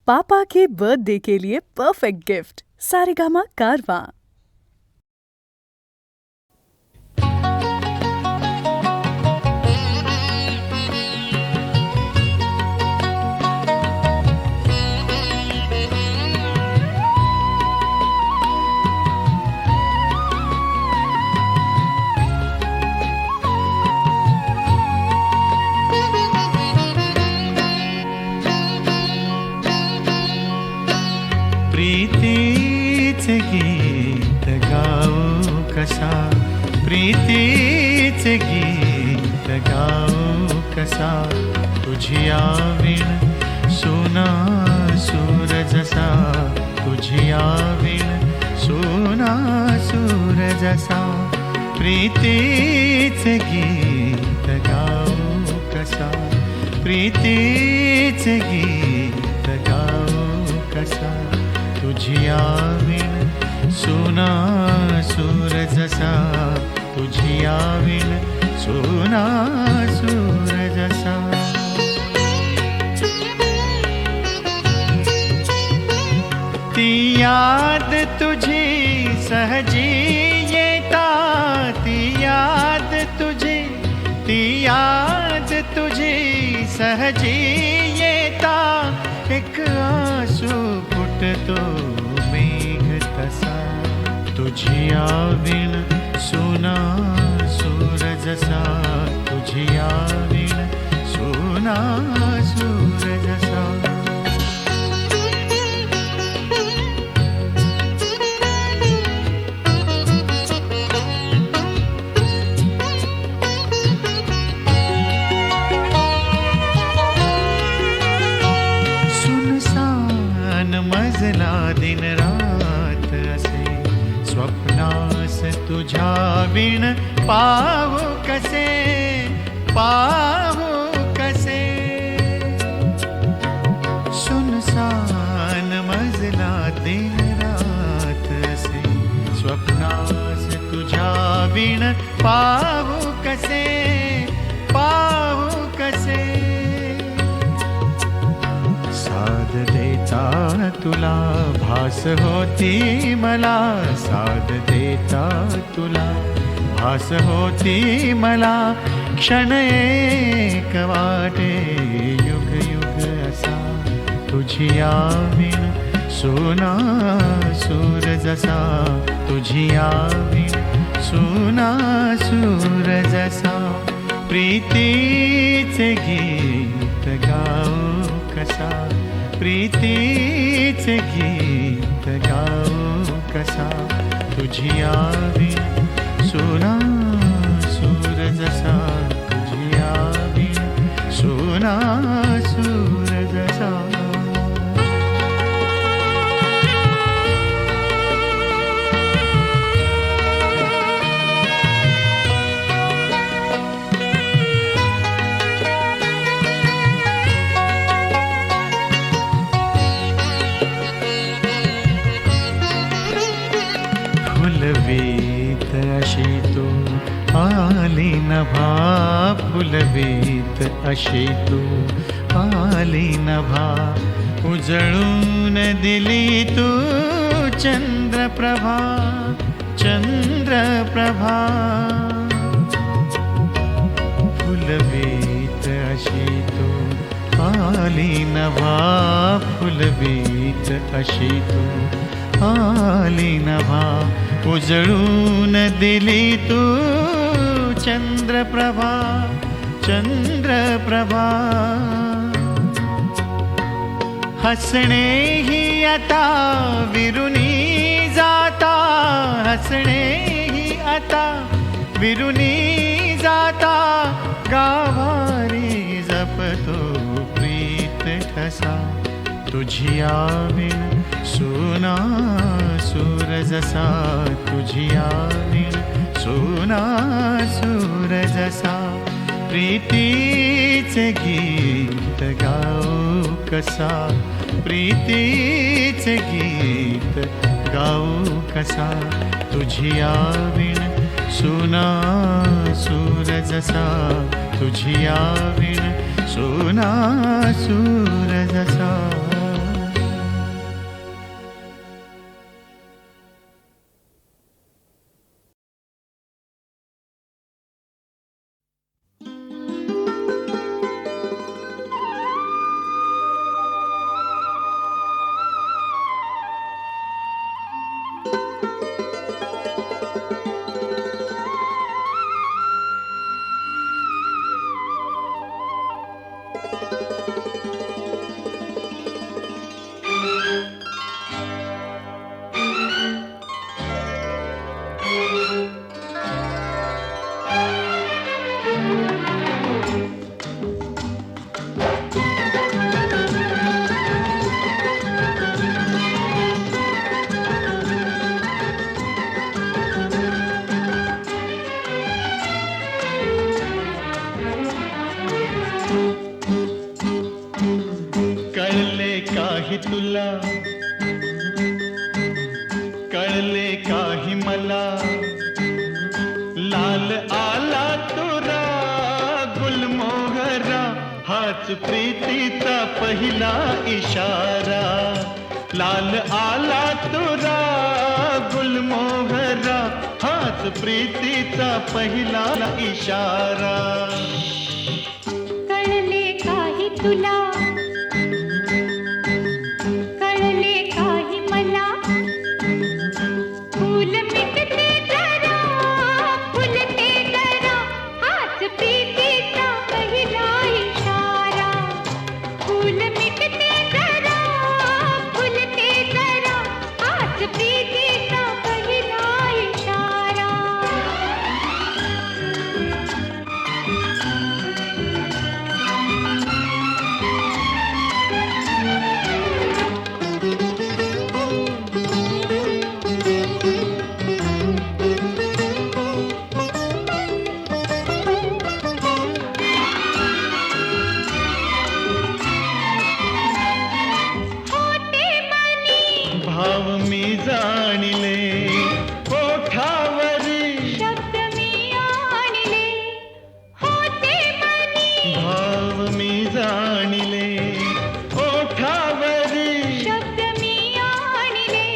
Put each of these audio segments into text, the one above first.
पापा के birthday के लिए perfect gift Saregama कारवां। प्रीतीचे गीत गाऊ कसा, प्रीतीचे गीत गाऊ कसा, तुझी आवीण सोना सूर जसा, तुझी आवीण सोना सूर जसा, प्रीतीचे गीत गाऊ कसा, प्रीतीचे गीत गाऊ कसा, तुझी आवीण सोना सूर जसा, तुझी आवीण सोना सूर जसा. ती याद तुझी सहजी येता, ती याद तुझी, ती याद तुझी सहजी येता, एक आसू फुटतो मेघ तसा, तुझी आवीण सोना सूर जसा, तुझी आवीण सोना सूर जसा. मजला दिन रात असे, स्वप्नास तुझ्या विण पाहू कसे, पाहू कसे, सुनसान मजला दिन रात असे, स्वप्नास तुझ्या विण पाहू कसे, पाहू कसे. साद देता तुला भास होती मला, साद देता तुला भास होती मला, क्षण एक वाटे युग युग असा, तुझी आवीण सोना सूर जसा, तुझी आवीण सोना सूर जसा. प्रीतीचे गीत गाऊ कसा, प्रीतीचे गीत गाऊ कसा, तुझी आवीण सोना सूर जसा, तुझी आवीण सोना सूर जसा. फुलवीत अशी तू आली नभा, फुलवीत अशी तू आली नभा, उजळून दिली तू चंद्रप्रभा, चंद्रप्रभा. फुलवीत अशी तू आली नभा, फुलवीत अशी तू आली नभा, उजळून दिली तू चंद्रप्रभा, चंद्रप्रभा. हसणे ही आता विरुनी जाता, हसणे ही आता विरुनी जाता, गाभारी जपतो प्रीत ठसा, तुझी आवीण सोना सूर जसा, तुझी आवीण सोना सूर जसा. प्रीतीचे गीत गाऊ कसा, प्रीतीचे गीत गाऊ कसा, तुझी आवीण सोना सूर जसा, तुझी आवीण सोना सूर जसा. कळले काही तुला, कळले काही मला, लाल आला तुरा गुलमोहरा, हाच प्रीतीचा पहिला इशारा. लाल आला तुरा गुलमोहरा, हाच प्रीतीचा पहिला इशारा. कळले काही तुला, कळले काही मला, फूल मिटते जरा, फुलते जरा, हाच प्रीतीचा पहिला इशारा. फूल मिटते जरा, फुलते जरा, हाच प्रीतीचा पहिला इशारा. भाव मी जाणिले ओठावरी, शब्द मी आणले होते मनी. भाव मी जाणिले ओठावरी, शब्द मी आणले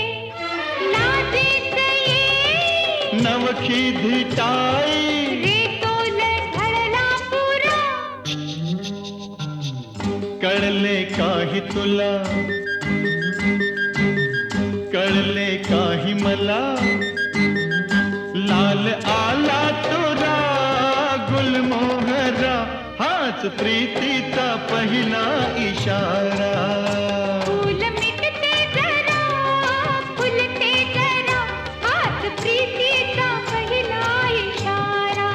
लाजेत ये, नवखी धिटाई, रे तोल ढळला पुरा. कळले काही तुला, कळले काही मला, लाल आला तुरा गुलमोहरा, हाच प्रीतीचा पहिला इशारा. फूल मिटते जरा, फुलते जरा, हाच प्रीतीचा पहिला इशारा.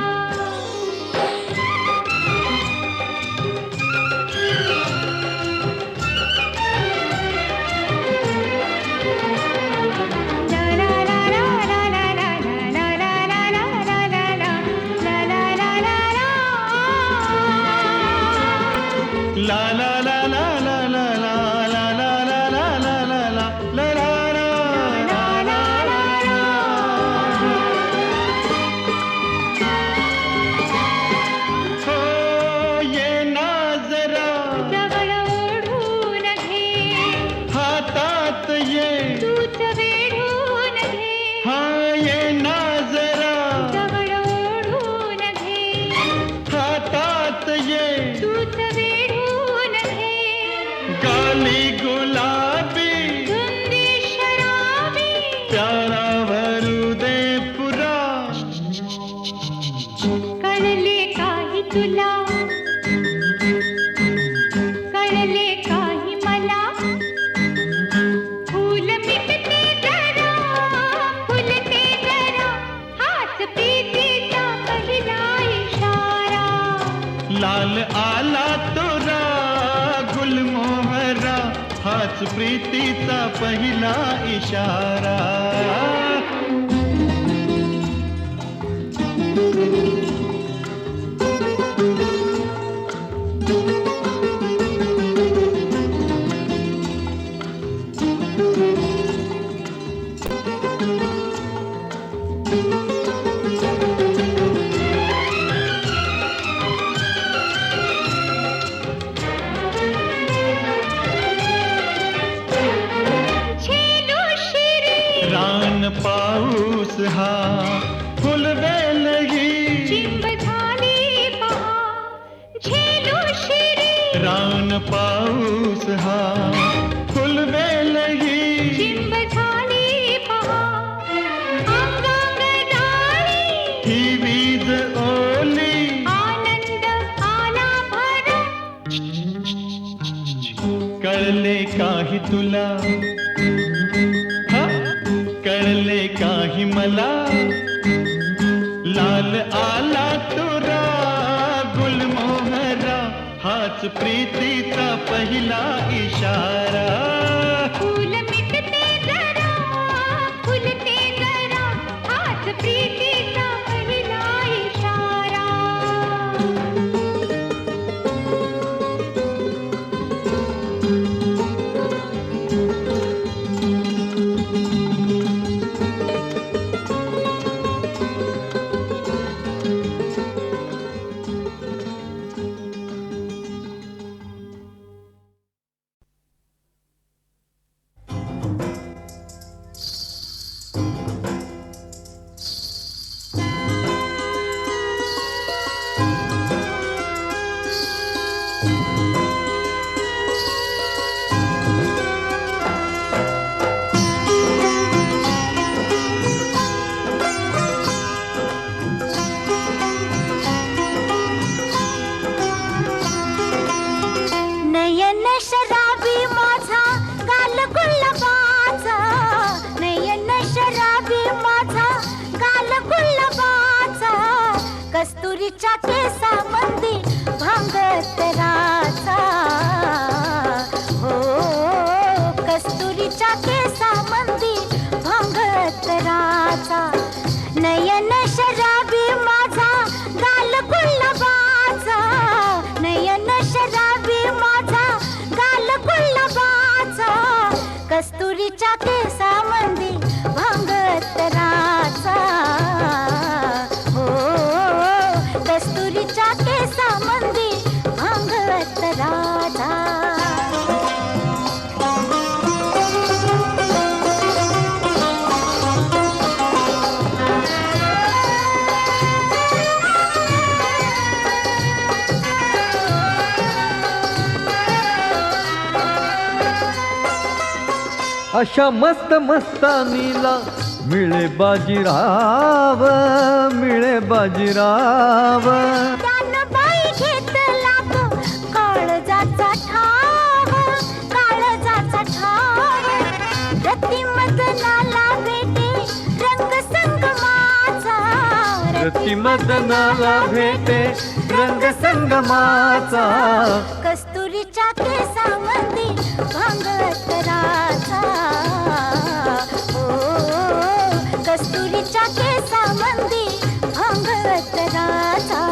ला ला ला ला ला ला ला ला ला ला ला ला ला ला ला ला ला. हो ये ना जरा, जवळ ओढून घे, हातात ये, तूच वेढून घे. हा ये ना जरा, जवळ ओढून घे, हातात ये, तूच वेढून घे. गाली गुलाबी, धुंदी शराबी, प्यारा भरू दे पुरा. कळले काही तुला, कळले काही मला, फूल मिटते जरा, फुलते जरा, हाच प्रीतीचा पहिला इशारा. लाल आला तुरा गुलमोहरा, हाच प्रीतीचा पहिला इशारा. झेलू शिरी, रान पाऊस हा फुलवेल ही, चिंब झाली पहा. झेलू शिरी, रान पाऊस हा फुलवेल ही, चिंब झाली पहा. अंगांग डाळी, ही वीज ओली, आनंद आला भरा. कळले काही नाही तुला हा? कळले काही मला लाल आला तुरा गुलमोहरा हाच प्रीतीचा पहिला इशारा फूल मिटते जरा फुलते जरा हाच प्रीतीचा पहिला इशारा नयन शराबी माझा गाल गुलाबाचा नयन शराबी माझा गाल गुलाबाचा कस्तुरीच्या केसामंदी भांगतराचा हो कस्तुरीच्या केसामंदी भांगतराचा नयन शराबी माझा गाल गुलाबाचा नयन शराबी माझा गाल गुलाबाचा कस्तुरीच्या केसामंदी भांगतराचा हो कस्तुरीच्या केसामंदी भांगतराचा अशा मस्त मस्तानीला मिळे बाजीराव मिळे बाजीराव त्यानं बाई घेतला तो काळजाचा ठाव काळजाचा ठाव रतिमदनाला भेटे रंग संगमाचा रतिमदनाला भेटे रंग संगमाचा कस्तुरीच्या केसामंदी भांगतराचा हो कस्तुरीच्या केसामंदी भांगतराचा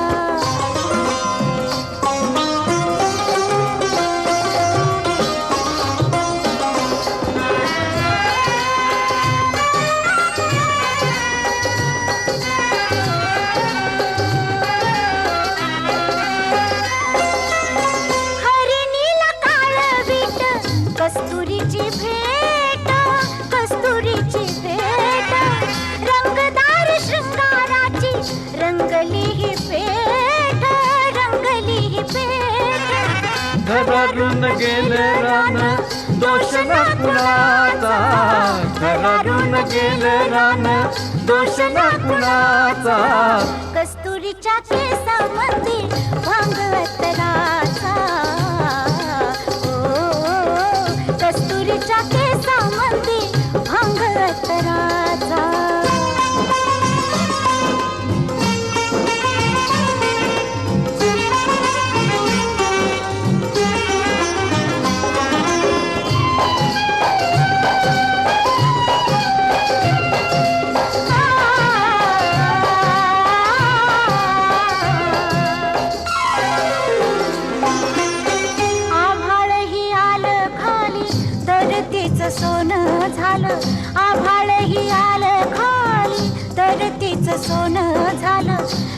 हरिणीला काळवीट कस्तुरीची भेट कस्तुरीची भेट रंगदार शृंगाराची रंगली ही पेठ रंगली ही पेठ घरारून गेलं रान दोष न कुणाचा घरारून गेलं रान दोष न कुणाचा कस्तुरीच्या केसामंदी भांगतराचा ओ कस्तुरीच्या केसामंदी भांगतराचा आभाळही आलं खाली धरतीचं सोनं झालं आभाळही आलं खाली धरतीचं सोनं झालं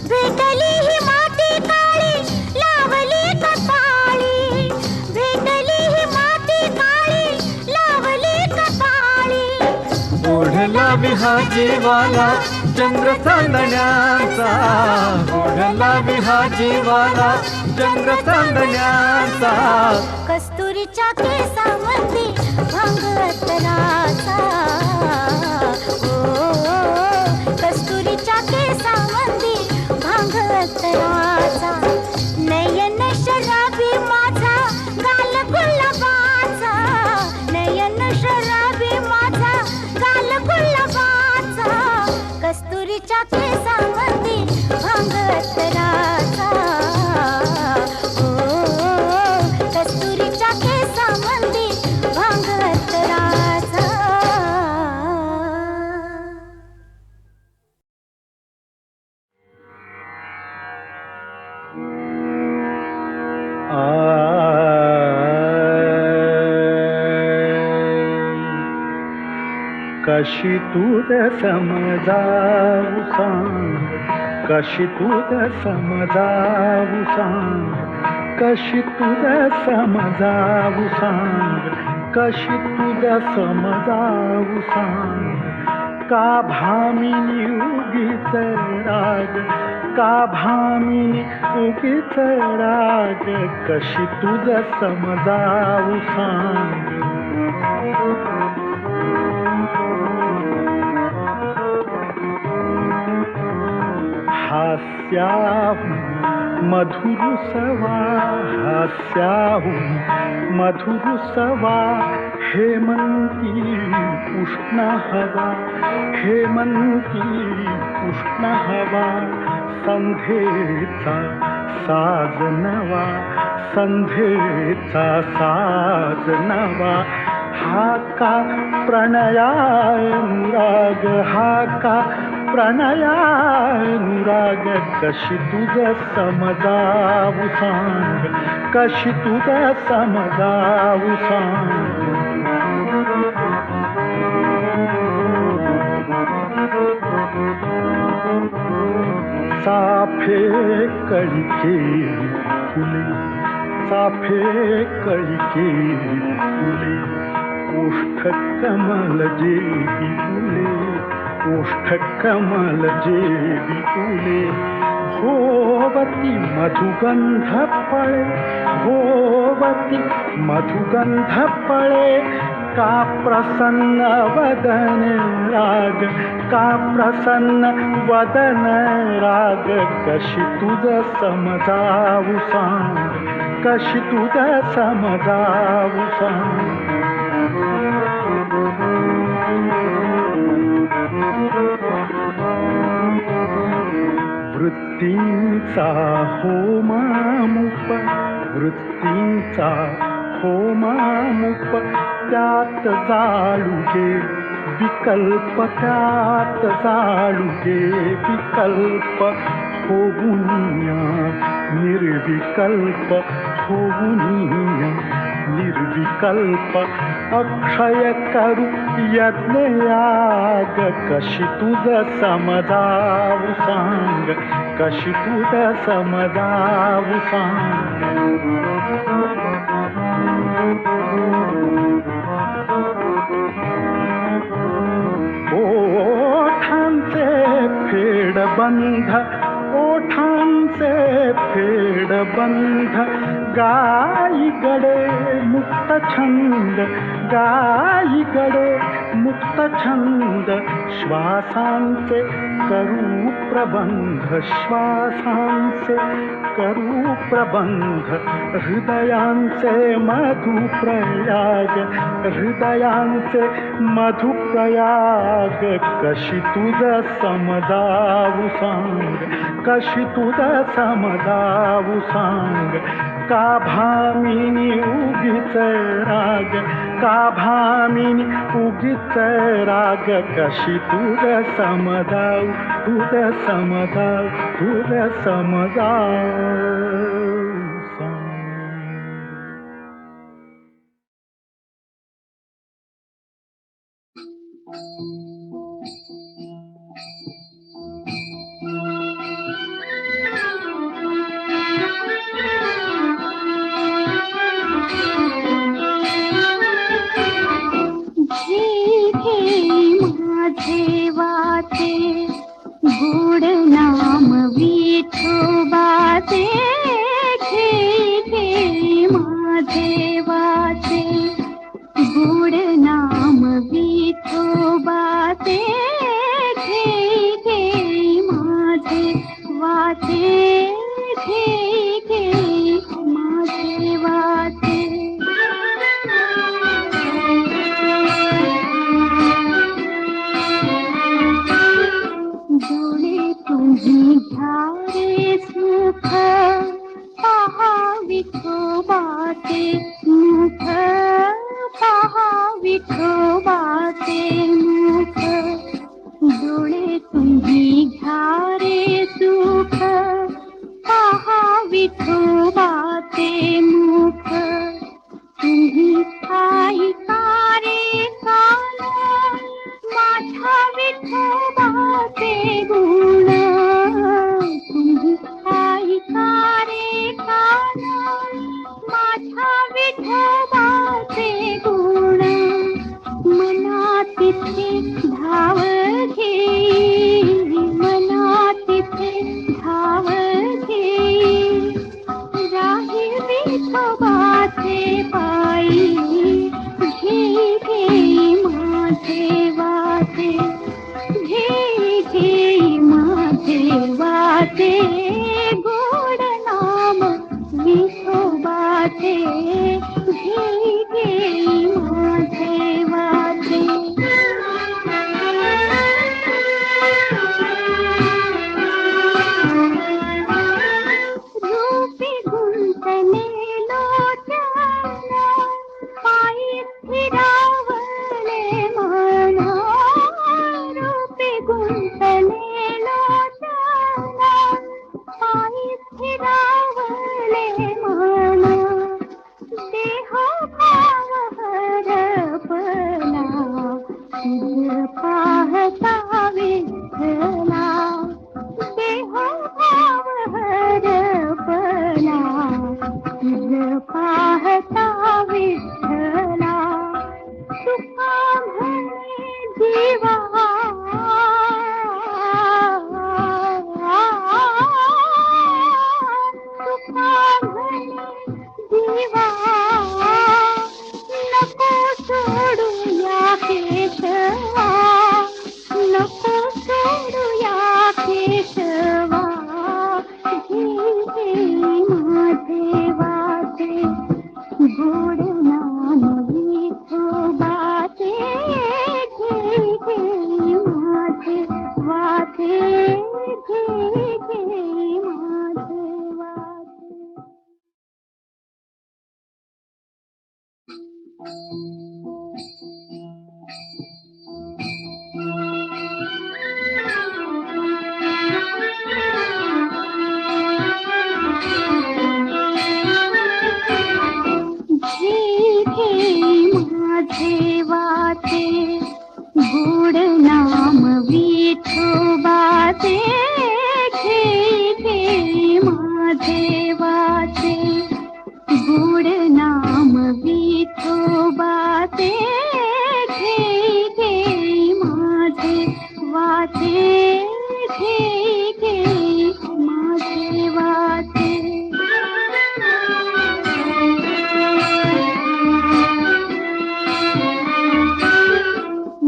भेटली ही माती काळी लावली कपाळी भेटली ही माती काळी लावली कपाळी ओढला विहाजीवाला चंद्र चांदण्याचा ओढला विहाजीवाला चंद्र चांदण्याचा कस्तुरीच्या केसामंदी भांगतराचा ओ कस्तुरीच्या केसामंदी भांगतराचा नयन शराबी माझा गाल गुलाबाचा कशी तुझ समजावू सांग, कशी तुझ समजावू सांग, कशी तुझ समजावू सांग, कशी तुझ समजावू सांग. का भामिनी उगीच राग, का भामिनी उगीच राग, कशी तुझ समजावू सांग. हास्याहून मधुर सवा, हास्याहून मधुर सवा, हेमंती उष्ण हवा, हेमंती उष्ण हवा. संध्येचा साज नवा, संध्येचा साज नवा. हा का प्रणयानुराग, हा का प्रणयानुराग, कशी तुझ समजावू सांग, कशी तुझ समजावू सांग. साफे कळीके फुले, साफे कळीके फुले, ओष्ठ कमल जेवी फुले, ओष्ठ कमल जेवी फुले. भोवती मधुगंध पळे, भोवती मधुगंध पळे. का प्रसन्न वदन राग, का प्रसन्न वदन राग, कशी तुझ समजावू सांग, कशी तुझ समजावू सांग. वृत्तींचा होमामुप, वृत्तींचा होमामुप, त्यात जाळुगे विकल्प, त्यात जाळुगे विकल्प. होऊनिया निर्विकल्प, होऊनिया निर्विकल्प. अक्षय करू यज्ञयाग, कशी तुझ समजावू सांग, कशी तुझ समजावू सांग. ओठांचे फेडबंध, ओठांचे फेडबंध. गाई गडे मुक्त छंद, गाई गडे मुक्त छंद. श्वासांचे करू प्रबंध, श्वासांचे करू प्रबंध. हृदयांचे मधुप्रयाग, हृदयांचे मधुप्रयाग, कशी तुझ समजावू सांग, कशी तुझ समजावू सांग. का भामिनी उगीच राग, का भामिनी उगीच राग, कशी तुझ समजावू, तुझ समजावू, तुझ समजावू सांग. माझे वाचे गोड नाम विठोबाचे, घे घे माझे वाचे गोड नाम विठोबाचे, घे घे माझे वाचे, घे घे माझे वाचे. डोळे तुम्ही घ्या रे सुख, घेई माझे वाटे, घेई घेई माझे वाटे, गोड नाम विठोबाचे, घेई घेई माझे वाटे. रूपी गुंतले लोचना, पायी फिरावले म्हणा, रूपी गुंतले लोचना, पायी फिरावले म्हणा, देह भाव हरपला, तुझ पाहता विठ्ठला, देह भाव हरपला, तुझ पाहता विठ्ठला, तुका म्हणे जीवा, तुका म्हणे जीवा, नको सोडू या केशवा, नको सोडू या केशवा, घेई घेई माझे वाटे, गोड नाम विठोबाचे, घेई घेई माझे वाटे, घेई घेई माझे वाटे. घेई घेई माझे वाटे, गोड नाम विठोबाचे, घेई घेई माझे वाटे, गोड नाम विठोबाचे, घेई घेई माझे वाटे, घेई घेई माझे वाटे.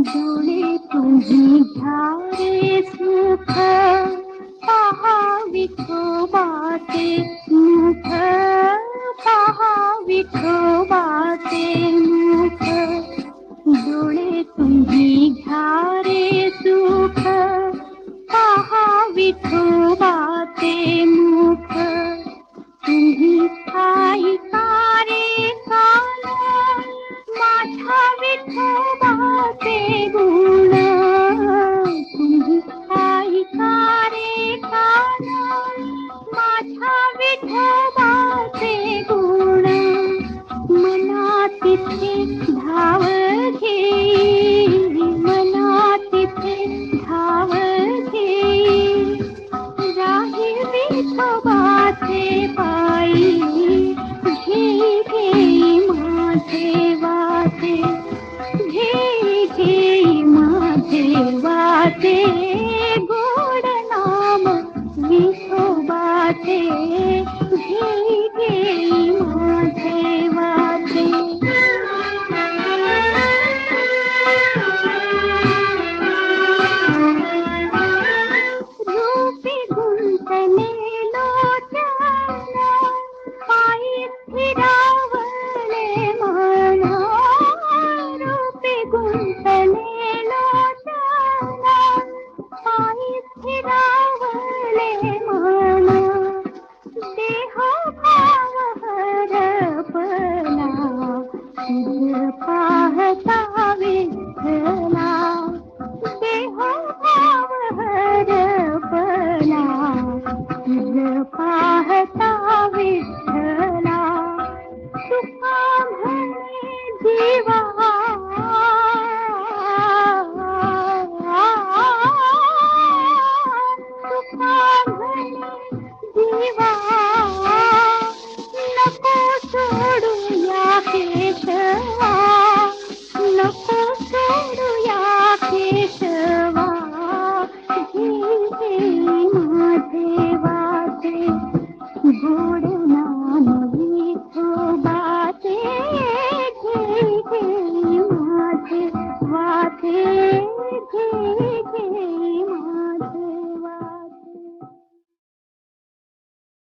डोळे तुम्ही घ्यारे सुख, पहा विठोबाचे मुख, पहा विठोबाचे मुख, डोळे तुम्ही घ्यारे सुख, पहा विठोबाचे मुख, तुम्ही ऐकारे कान, माझ्या विठोबाचे गुण, तुम्ही ऐकारे कान, माझ्या विठोबाचे गुण, मना तिथे धाव घेई, मना तिथे धाव घेई, राही विठोबाचे पायी, घेई घेई माझे वाटे, घेई घेई माझे वाटे, गोड नाम विठोबाचे, घेई घेई माझे वाटे. रूपी गुंतले लोचना, पायी फिरावले म्हणा, रूपी गुंतले